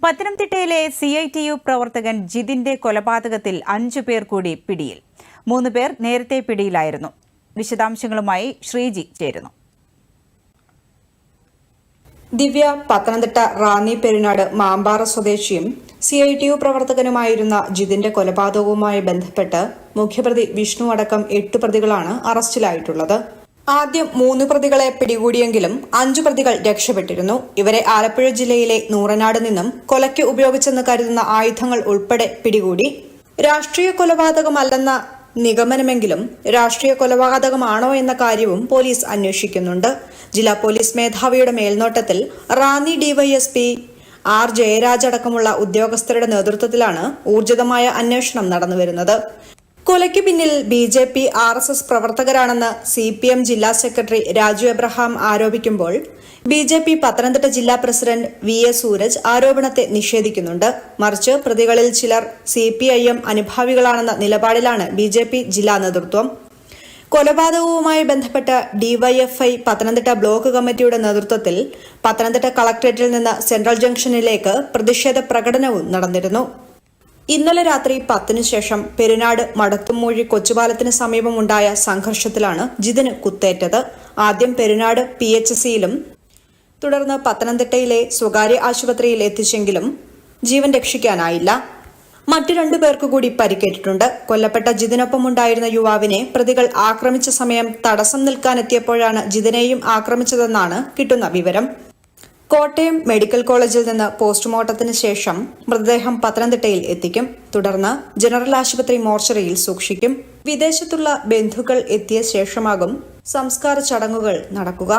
പത്തനംതിട്ടയിലെ CITU പ്രവർത്തകൻ ജിതിന്റെ കൊലപാതകത്തിൽ 5 പേർ കൂടി പിടിയിൽ. 3 പേർ നേരത്തെ പിടിയിലായിരുന്നു. വിശദാംശങ്ങളുമായി ശ്രീജി ചേരുന്നു. ദിവ്യ പത്തനംതിട്ട റാന്നി പെരുനാട് മാമ്പാറ സ്വദേശിയും CITU പ്രവർത്തകനുമായിരുന്ന ജിതിന്റെ കൊലപാതകവുമായി ബന്ധപ്പെട്ട് മുഖ്യപ്രതി വിഷ്ണു അടക്കം 8 പ്രതികളാണ് അറസ്റ്റിലായിട്ടുള്ളത്. ആദ്യം 3 പ്രതികളെ പിടികൂടിയെങ്കിലും 5 പ്രതികൾ രക്ഷപ്പെട്ടിരുന്നു. ഇവരെ ആലപ്പുഴ ജില്ലയിലെ നൂറനാട് നിന്നും കൊലയ്ക്ക് ഉപയോഗിച്ചെന്ന് കരുതുന്ന ആയുധങ്ങൾ ഉൾപ്പെടെ പിടികൂടി. രാഷ്ട്രീയ കൊലപാതകമല്ലെന്ന നിഗമനമെങ്കിലും രാഷ്ട്രീയ കൊലപാതകമാണോ എന്ന കാര്യവും പോലീസ് അന്വേഷിക്കുന്നുണ്ട്. ജില്ലാ പോലീസ് മേധാവിയുടെ മേൽനോട്ടത്തിൽ റാന്നി DYSP R ജയരാജ് അടക്കമുള്ള ഉദ്യോഗസ്ഥരുടെ നേതൃത്വത്തിലാണ് ഊർജിതമായ അന്വേഷണം നടന്നുവരുന്നത്. കൊലയ്ക്ക് പിന്നിൽ BJP RSS പ്രവർത്തകരാണെന്ന് CPM ജില്ലാ സെക്രട്ടറി രാജു എബ്രഹാം ആരോപിക്കുമ്പോൾ BJP പത്തനംതിട്ട ജില്ലാ പ്രസിഡന്റ് VA സൂരജ് ആരോപണത്തെ നിഷേധിക്കുന്നുണ്ട്. മറിച്ച് പ്രതികളിൽ ചിലർ CPIM അനുഭാവികളാണെന്ന നിലപാടിലാണ് BJP ജില്ലാ നേതൃത്വം. കൊലപാതകവുമായി ബന്ധപ്പെട്ട DYFI പത്തനംതിട്ട ബ്ലോക്ക് കമ്മിറ്റിയുടെ നേതൃത്വത്തിൽ പത്തനംതിട്ട കളക്ടറേറ്റിൽ നിന്ന് സെൻട്രൽ ജംഗ്ഷനിലേക്ക് പ്രതിഷേധ പ്രകടനവും നടന്നിരുന്നു. ഇന്നലെ രാത്രി 10-ന് ശേഷം പെരുനാട് മടത്തുംമൂഴി കൊച്ചുപാലത്തിന് സമീപമുണ്ടായ സംഘർഷത്തിലാണ് ജിതിന് കുത്തേറ്റത്. ആദ്യം പെരുനാട് PHCയിലും തുടർന്ന് പത്തനംതിട്ടയിലെ സ്വകാര്യ ആശുപത്രിയിൽ എത്തിച്ചെങ്കിലും ജീവൻ രക്ഷിക്കാനായില്ല. മറ്റു 2 പേർക്ക് കൂടി പരിക്കേറ്റിട്ടുണ്ട്. കൊല്ലപ്പെട്ട ജിതിനൊപ്പമുണ്ടായിരുന്ന യുവാവിനെ പ്രതികൾ ആക്രമിച്ച സമയം തടസ്സം നിൽക്കാനെത്തിയപ്പോഴാണ് ജിതിനെയും ആക്രമിച്ചതെന്നാണ് കിട്ടുന്ന വിവരം. കോട്ടയം മെഡിക്കൽ കോളേജിൽ നിന്ന് പോസ്റ്റ്മോർട്ടത്തിന് ശേഷം മൃതദേഹം പത്തനംതിട്ടയിൽ എത്തിക്കും. തുടർന്ന് ജനറൽ ആശുപത്രി മോർച്ചറിയിൽ സൂക്ഷിക്കും. വിദേശത്തുള്ള ബന്ധുക്കൾ എത്തിയ ശേഷമാകും സംസ്കാര ചടങ്ങുകൾ നടക്കുക.